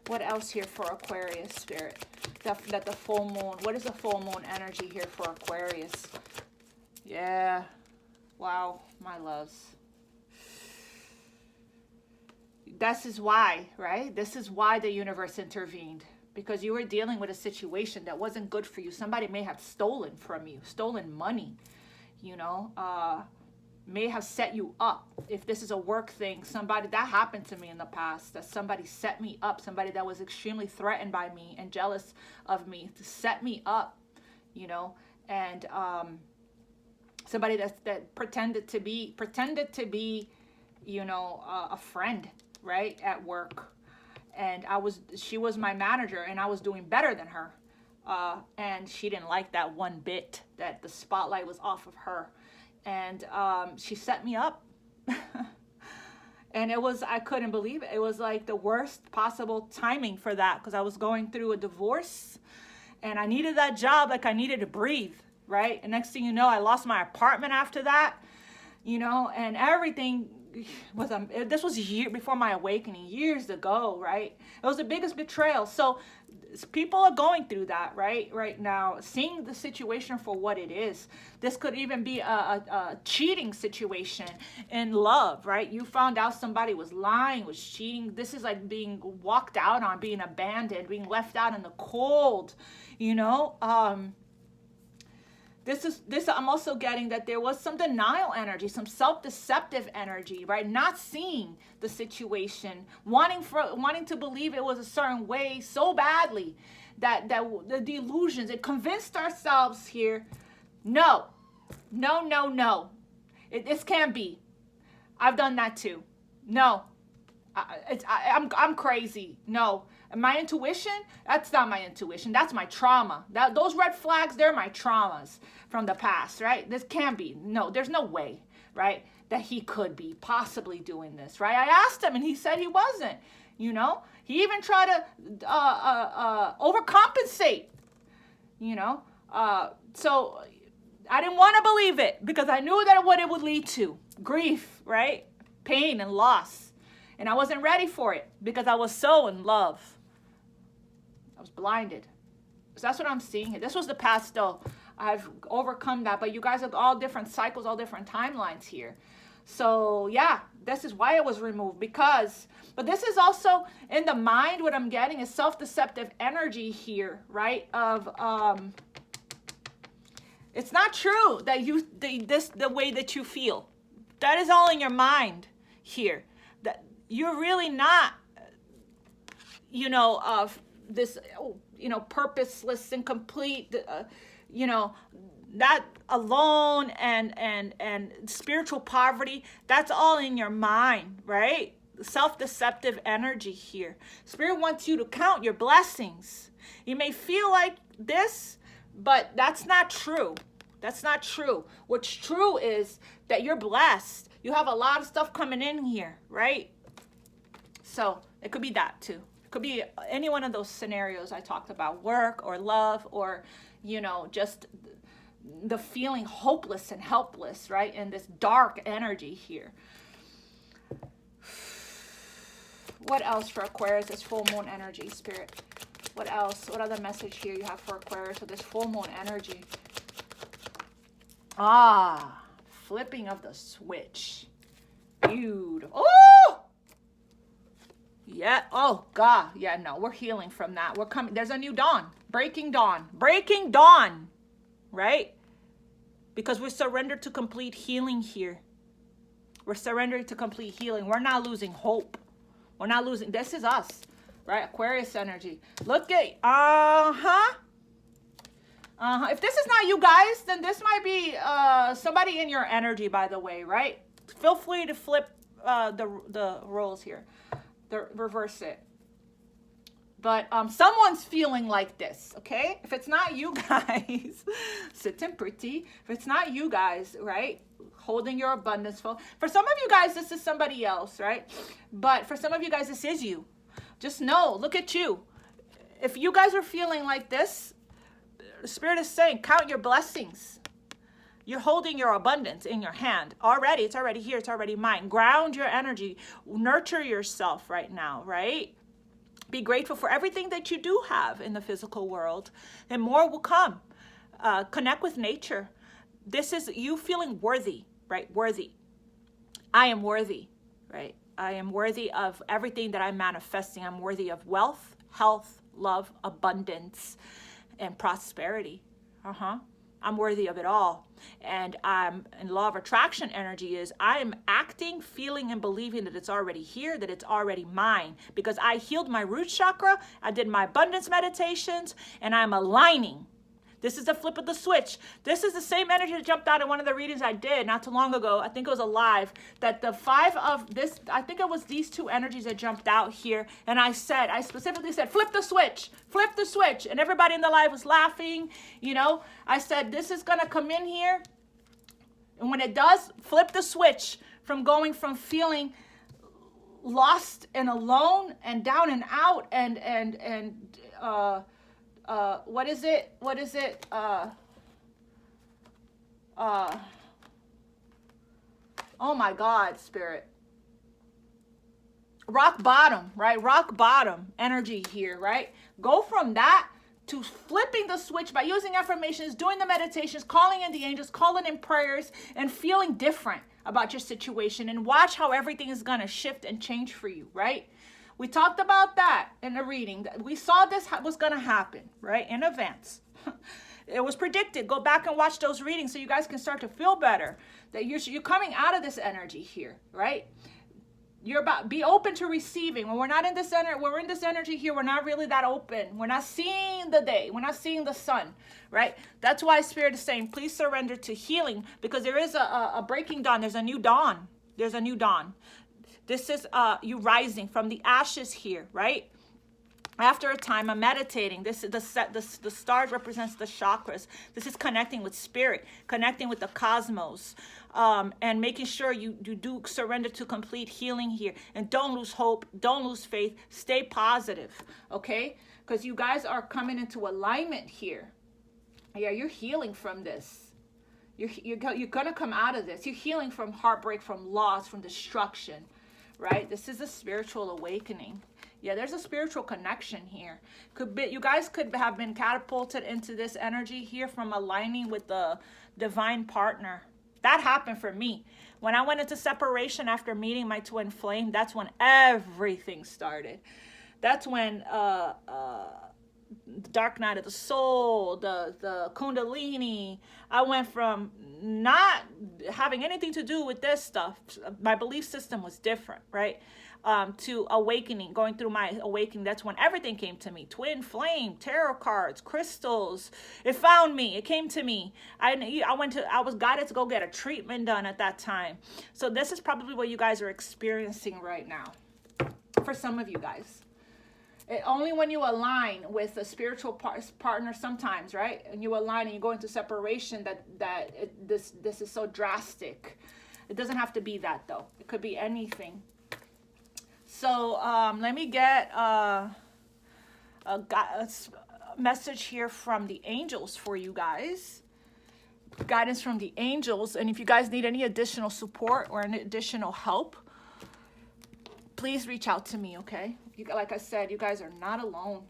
What else here for Aquarius, Spirit? That the full moon. What is the full moon energy here for Aquarius? Yeah. Wow, my loves. This is why, right? This is why the universe intervened. Because you were dealing with a situation that wasn't good for you. Somebody may have stolen from you, stolen money, you know, may have set you up. If this is a work thing, somebody, that happened to me in the past, that somebody set me up, somebody that was extremely threatened by me and jealous of me to set me up, you know, and somebody that pretended to be, you know, a friend, right, at work. And she was my manager and I was doing better than her. And she didn't like that one bit, that the spotlight was off of her. And she set me up. And I couldn't believe it. It was like the worst possible timing for that, because I was going through a divorce and I needed that job like I needed to breathe, right? And next thing you know, I lost my apartment after that, you know, and everything was, this was a year before my awakening, years ago, right? It was the biggest betrayal. So people are going through that right now, seeing the situation for what it is. This could even be a cheating situation in love, right? You found out somebody was lying, was cheating. This is like being walked out on, being abandoned, being left out in the cold, you know. This I'm also getting that there was some denial energy, some self-deceptive energy, right? Not seeing the situation, wanting to believe it was a certain way so badly that the delusions, it convinced ourselves here, no. This can't be. I've done that too. No. I'm crazy. No. My intuition, that's not my intuition. That's my trauma. Those red flags, they're my traumas from the past, right? This can't be. No, there's no way, right, that he could be possibly doing this, right? I asked him and he said he wasn't, you know. He even tried to overcompensate, you know. So I didn't want to believe it because I knew that what it would lead to. Grief, right? Pain and loss. And I wasn't ready for it because I was so in love. I was blinded. So that's what I'm seeing here. This was the past though. I've overcome that. But you guys have all different cycles, all different timelines here. So yeah, this is why it was removed. But this is also in the mind, what I'm getting is self-deceptive energy here, right? It's not true that the way that you feel. That is all in your mind. here. That you're really not, you know, this, you know, purposeless and complete, you know, that alone and spiritual poverty, that's all in your mind, right? Self-deceptive energy here. Spirit wants you to count your blessings. You may feel like this, but that's not true. That's not true. What's true is that you're blessed. You have a lot of stuff coming in here, right? So it could be that too. It could be any one of those scenarios I talked about, work or love, or, you know, just the feeling hopeless and helpless, right? And this dark energy here. What else for Aquarius? This full moon energy, Spirit. What else? What other message here you have for Aquarius with this full moon energy? Ah, flipping of the switch. Beautiful. Oh! Yeah. Oh, God. Yeah, no, we're healing from that. We're coming. There's a new dawn. Breaking dawn. Breaking dawn. Right? Because we're surrendered to complete healing here. We're surrendering to complete healing. We're not losing hope. We're not losing. This is us. Right? Aquarius energy. Look at, if this is not you guys, then this might be somebody in your energy, by the way, right? Feel free to flip the roles here. Reverse it. But someone's feeling like this, okay? If it's not you guys, sitting pretty. If it's not you guys, right? Holding your abundance full. For some of you guys, this is somebody else, right? But for some of you guys, this is you. Just know, look at you. If you guys are feeling like this, the Spirit is saying, count your blessings. You're holding your abundance in your hand already. It's already here. It's already mine. Ground your energy. Nurture yourself right now, right? Be grateful for everything that you do have in the physical world, and more will come. Connect with nature. This is you feeling worthy, right? Worthy. I am worthy, right? I am worthy of everything that I'm manifesting. I'm worthy of wealth, health, love, abundance, and prosperity. I'm worthy of it all. And law of attraction energy is I am acting, feeling, and believing that it's already here, that it's already mine. Because I healed my root chakra, I did my abundance meditations, and I'm aligning. This is the flip of the switch. This is the same energy that jumped out in one of the readings I did not too long ago. I think it was a live. That the five of this, I think it was these two energies that jumped out here. And I specifically said, flip the switch. Flip the switch. And everybody in the live was laughing. You know, I said, this is going to come in here. And when it does, flip the switch from going from feeling lost and alone and down and out what is it? Oh my God, Spirit. Rock bottom, right? Rock bottom energy here, right? Go from that to flipping the switch by using affirmations, doing the meditations, calling in the angels, calling in prayers, and feeling different about your situation. And watch how everything is going to shift and change for you, right? We talked about that in the reading. We saw this was going to happen, right, in advance. It was predicted. Go back and watch those readings so you guys can start to feel better. That you're coming out of this energy here, right? You're about be open to receiving. When we're not in this energy, when we're in this energy here, we're not really that open. We're not seeing the day. We're not seeing the sun, right? That's why Spirit is saying, please surrender to healing, because there is a breaking dawn. There's a new dawn. There's a new dawn. This is you rising from the ashes here, right? After a time of meditating, the stars represents the chakras. This is connecting with spirit, connecting with the cosmos, and making sure you do surrender to complete healing here. And don't lose hope, don't lose faith, stay positive, okay? Because you guys are coming into alignment here. Yeah, you're healing from this. You're going to come out of this. You're healing from heartbreak, from loss, from destruction, right? This is a spiritual awakening. Yeah, there's a spiritual connection here. You guys could have been catapulted into this energy here from aligning with the divine partner. That happened for me. When I went into separation after meeting my twin flame, that's when everything started. That's when dark night of the soul, the kundalini. I went from not having anything to do with this stuff. My belief system was different, right? To awakening, going through my awakening. That's when everything came to me. Twin flame, tarot cards, crystals. It found me. It came to me. I was guided to go get a treatment done at that time. So this is probably what you guys are experiencing right now. For some of you guys. Only when you align with a spiritual partner sometimes, right? And you align and you go into separation this is so drastic. It doesn't have to be that though. It could be anything. So let me get a message here from the angels for you guys. Guidance from the angels. And if you guys need any additional support or any additional help, please reach out to me, okay? Like I said, you guys are not alone.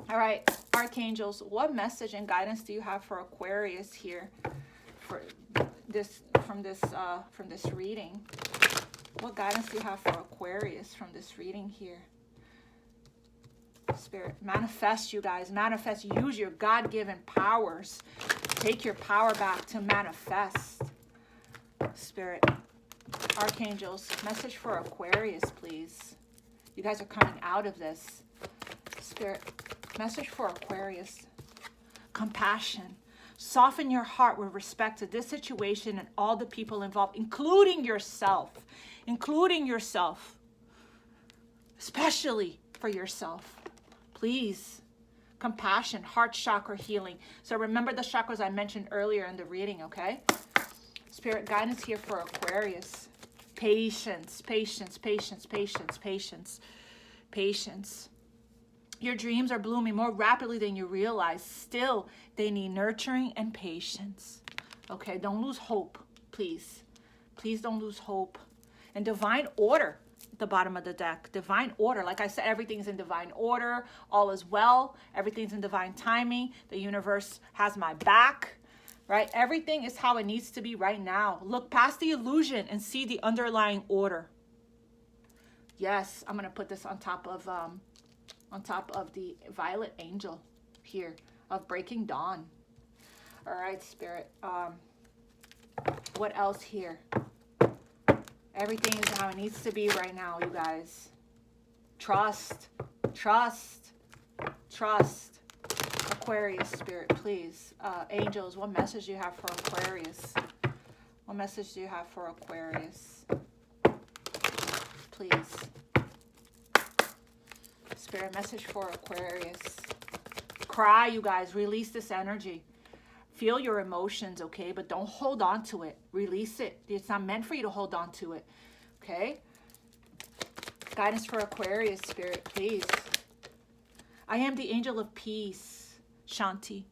All right, archangels, what message and guidance do you have for Aquarius here for this from this reading? What guidance do you have for Aquarius from this reading here? Spirit, manifest, you guys. Manifest. Use your God-given powers. Take your power back to manifest. Spirit, archangels, message for Aquarius, please. You guys are coming out of this. Spirit, message for Aquarius. Compassion. Soften your heart with respect to this situation and all the people involved, including yourself. Including yourself. Especially for yourself. Please. Compassion, heart chakra healing. So remember the chakras I mentioned earlier in the reading, okay? Spirit guidance here for Aquarius. Patience, patience, patience, patience, patience, patience. Your dreams are blooming more rapidly than you realize. Still, they need nurturing and patience. Okay, don't lose hope, please. Please don't lose hope. And divine order at the bottom of the deck. Divine order. Like I said, everything's in divine order. All is well. Everything's in divine timing. The universe has my back. Right? Everything is how it needs to be right now. Look past the illusion and see the underlying order. Yes, I'm going to put this on top of the violet angel here of breaking dawn. All right, Spirit. What else here? Everything is how it needs to be right now, you guys. Trust, trust, trust. Aquarius, Spirit, please. Angels, what message do you have for Aquarius? What message do you have for Aquarius? Please. Spirit, message for Aquarius. Cry, you guys. Release this energy. Feel your emotions, okay? But don't hold on to it. Release it. It's not meant for you to hold on to it, okay? Guidance for Aquarius, Spirit, please. I am the angel of peace. Shanti.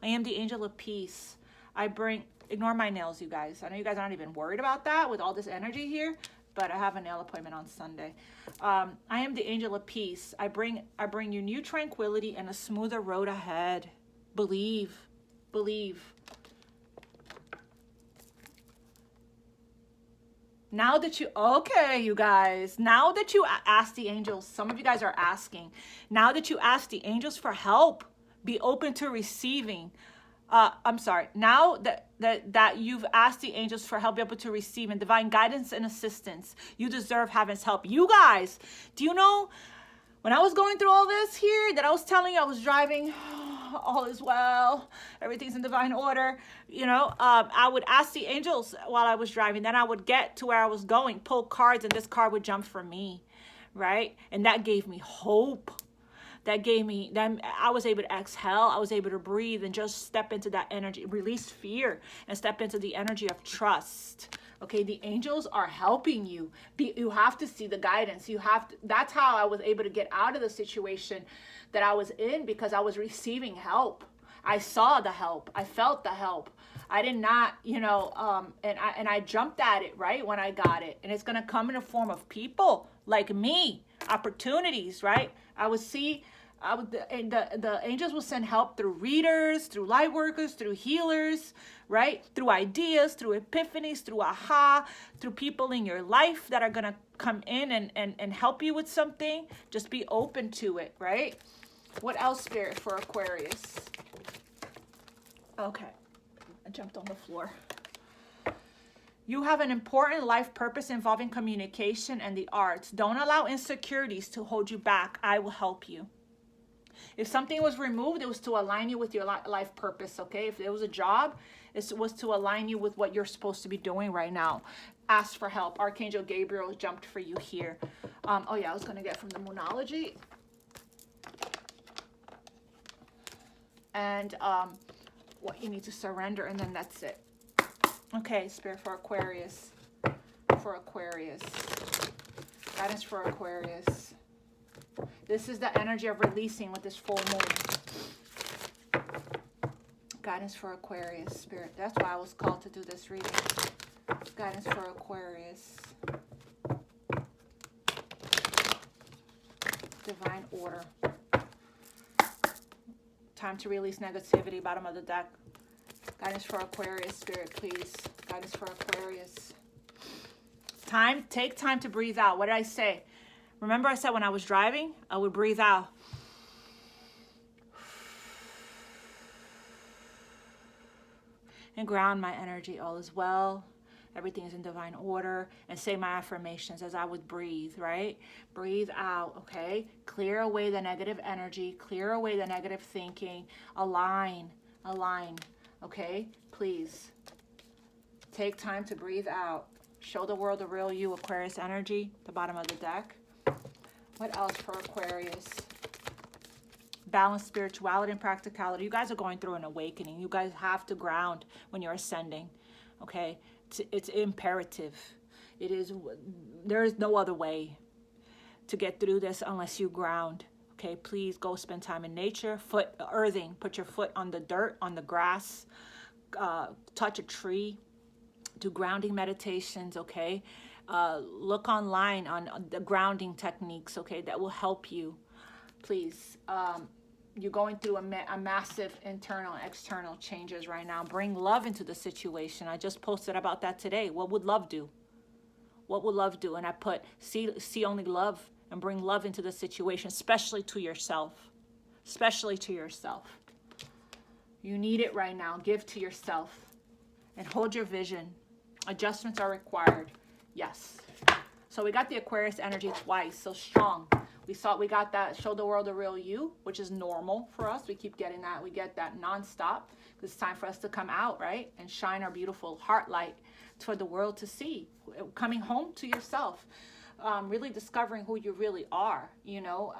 I am the angel of peace. Ignore my nails, you guys. I know you guys aren't even worried about that with all this energy here, but I have a nail appointment on Sunday. I am the angel of peace. I bring you new tranquility and a smoother road ahead. Believe. Believe. Now that you, okay, you guys, now that you ask the angels, some of you guys are asking, now that you ask the angels for help, be open to receiving. Now that you've asked the angels for help, be able to receive and divine guidance and assistance, you deserve heaven's help. You guys, do you know, when I was going through all this here, that I was telling you I was driving, all is well, everything's in divine order, you know, I would ask the angels while I was driving, then I would get to where I was going, pull cards, and this card would jump for me, right? And that gave me hope. Then I was able to exhale, I was able to breathe and just step into that energy, release fear and step into the energy of trust. Okay, the angels are helping you. You have to see the guidance. That's how I was able to get out of the situation that I was in, because I was receiving help. I saw the help. I felt the help. I did not, you know, and I jumped at it right when I got it. And it's going to come in the form of people like me, opportunities, right? The angels will send help through readers, through light workers, through healers, right? Through ideas, through epiphanies, through aha, through people in your life that are going to come in and help you with something. Just be open to it, right? What else, Spirit, for Aquarius? Okay, I jumped on the floor. You have an important life purpose involving communication and the arts. Don't allow insecurities to hold you back. I will help you. If something was removed, it was to align you with your life purpose, okay? If it was a job, it was to align you with what you're supposed to be doing right now. Ask for help. Archangel Gabriel jumped for you here. Oh yeah, I was going to get from the Moonology. And what you need to surrender, and then that's it. Okay, Spirit, for Aquarius. For Aquarius. Guidance for Aquarius. This is the energy of releasing with this full moon. Guidance for Aquarius, Spirit. That's why I was called to do this reading. Guidance for Aquarius. Divine order. Time to release negativity, bottom of the deck. Guidance for Aquarius, Spirit, please. Guidance for Aquarius. Take time to breathe out. What did I say? Remember I said when I was driving, I would breathe out. And ground my energy. All is well. Everything is in divine order. And say my affirmations as I would breathe, right? Breathe out, okay? Clear away the negative energy. Clear away the negative thinking. Align, okay? Please. Take time to breathe out. Show the world the real you, Aquarius energy. The bottom of the deck. What else for Aquarius? Balance, spirituality, and practicality. You guys are going through an awakening. You guys have to ground when you're ascending, okay? It's imperative. There is no other way to get through this unless you ground, okay? Please go spend time in nature. Earthing. Put your foot on the dirt, on the grass. Touch a tree. Do grounding meditations, okay? Look online on the grounding techniques, okay, that will help you. Please, you're going through a massive internal and external changes right now. Bring love into the situation. I just posted about that today. What would love do? What would love do? And I put, see only love, and bring love into the situation, especially to yourself. Especially to yourself. You need it right now. Give to yourself. And hold your vision. Adjustments are required. Yes. So we got the Aquarius energy twice. So strong. We got that show the world the real you, which is normal for us. We keep getting that. We get that nonstop. It's time for us to come out, right? And shine our beautiful heart light for the world to see. Coming home to yourself. Really discovering who you really are, you know,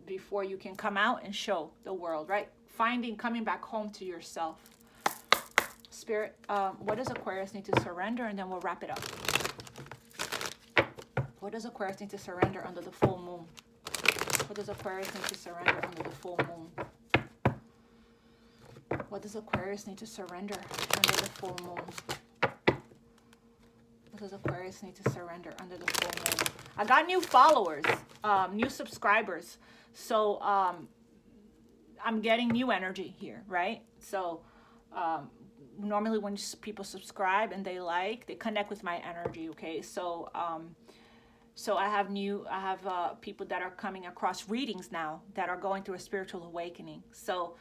before you can come out and show the world, right? Coming back home to yourself. Spirit, what does Aquarius need to surrender? And then we'll wrap it up. What does Aquarius need to surrender under the full moon? What does Aquarius need to surrender under the full moon? What does Aquarius need to surrender under the full moon? What does Aquarius need to surrender under the full moon? I got new followers, new subscribers. So I'm getting new energy here, right? So normally when people subscribe and they connect with my energy, okay? So so I have people that are coming across readings now that are going through a spiritual awakening. So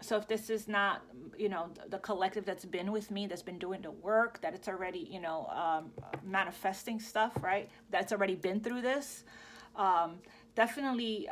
so if this is not, you know, the collective that's been with me, that's been doing the work, that it's already, you know, manifesting stuff, right? That's already been through this. Definitely,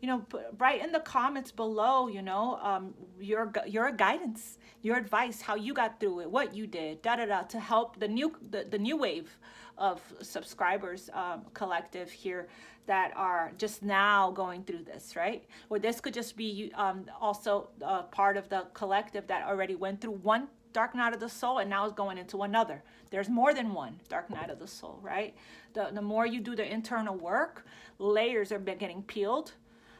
you know, write in the comments below, you know, your guidance, your advice, how you got through it, what you did, to help the new wave of subscribers, collective here that are just now going through this, right? Or this could just be also part of the collective that already went through one dark night of the soul and now is going into another. There's more than one dark night of the soul, right? The more you do the internal work, layers are getting peeled.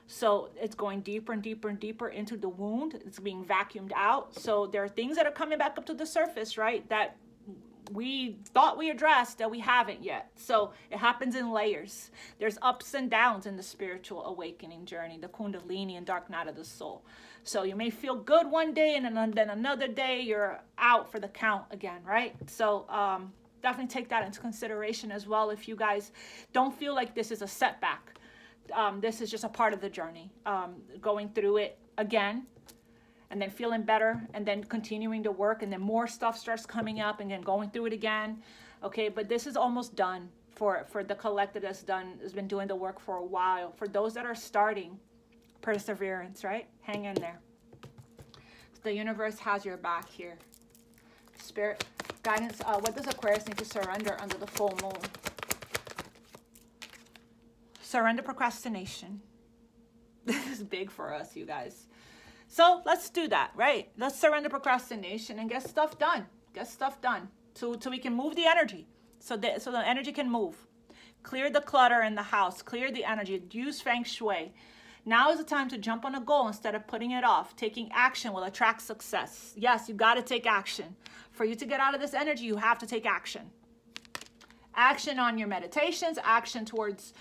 So it's going deeper and deeper and deeper into the wound. It's being vacuumed out. So there are things that are coming back up to the surface, right? That we thought we addressed that we haven't yet. So it happens in layers. There's ups and downs in the spiritual awakening journey, the Kundalini and dark night of the soul. So you may feel good one day and then another day you're out for the count again, right? So definitely take that into consideration as well. If you guys don't feel like this is a setback, this is just a part of the journey. Going through it again, and then feeling better, and then continuing to work, and then more stuff starts coming up, and then going through it again. Okay, but this is almost done for the collective that's done, has been doing the work for a while. For those that are starting, perseverance, right? Hang in there. The universe has your back here. Spirit, guidance, what does Aquarius need to surrender under the full moon? Surrender procrastination. This is big for us, you guys. So let's do that, right? Let's surrender procrastination and get stuff done. Get stuff done so we can move the energy. So the energy can move. Clear the clutter in the house. Clear the energy. Use Feng Shui. Now is the time to jump on a goal instead of putting it off. Taking action will attract success. Yes, you got to take action. For you to get out of this energy, you have to take action. Action on your meditations. Action towards,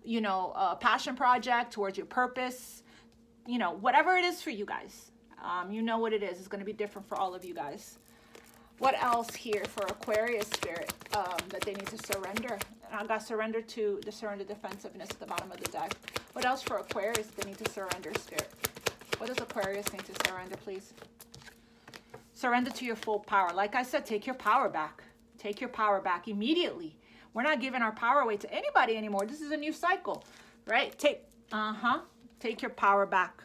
a passion project, towards your purpose. Whatever it is for you guys. You know what it is. It's going to be different for all of you guys. What else here for Aquarius spirit that they need to surrender? I got surrender to the surrender defensiveness at the bottom of the deck. What else for Aquarius they need to surrender, spirit? What does Aquarius need to surrender, please? Surrender to your full power. Like I said, take your power back. Take your power back immediately. We're not giving our power away to anybody anymore. This is a new cycle, right? Take your power back.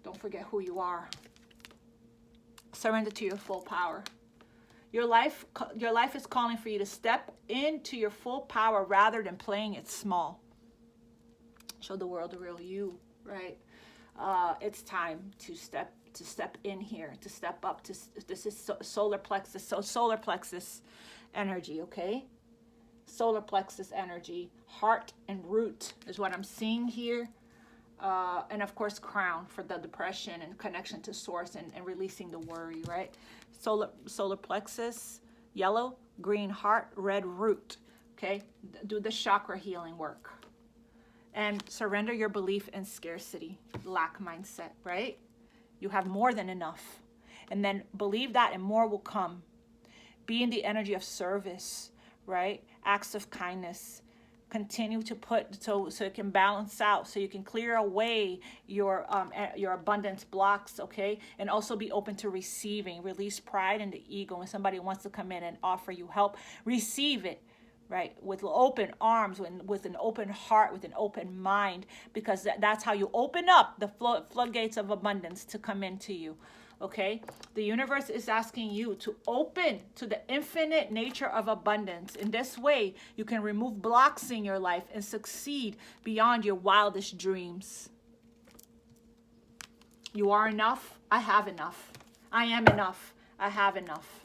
Don't forget who you are. Surrender to your full power. Your life is calling for you to step into your full power rather than playing it small. Show the world the real you, right? It's time to step in here, to step up. This is solar plexus. So solar plexus energy, okay? Solar plexus energy, heart and root is what I'm seeing here. And of course, crown for the depression and connection to source and releasing the worry, right? Solar plexus, yellow, green heart, red root, okay? Do the chakra healing work. And surrender your belief in scarcity, lack mindset, right? You have more than enough. And then believe that and more will come. Be in the energy of service, right? Acts of kindness. Continue to put so it can balance out, so you can clear away your abundance blocks, okay? And also be open to receiving. Release pride and the ego. When somebody wants to come in and offer you help, receive it, right? With open arms, with an open heart, with an open mind, because that's how you open up the floodgates of abundance to come into you. Okay, the universe is asking you to open to the infinite nature of abundance. In this way, you can remove blocks in your life and succeed beyond your wildest dreams. You are enough. I have enough. I am enough. I have enough.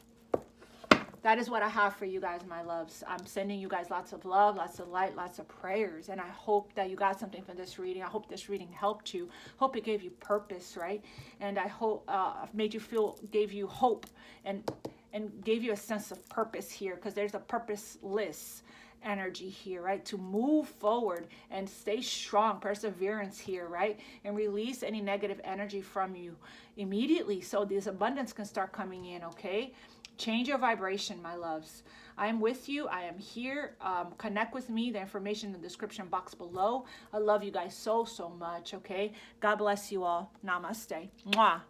That is what I have for you guys, my loves. I'm sending you guys lots of love, lots of light, lots of prayers. And I hope that you got something from this reading. I hope this reading helped you. Hope it gave you purpose, right? And I hope gave you hope and gave you a sense of purpose here, because there's a purposeless energy here, right? To move forward and stay strong, perseverance here, right? And release any negative energy from you immediately so this abundance can start coming in, okay? Change your vibration, my loves. I am with you. I am here. Connect with me. The information in the description box below. I love you guys so, so much, okay? God bless you all. Namaste. Mwah.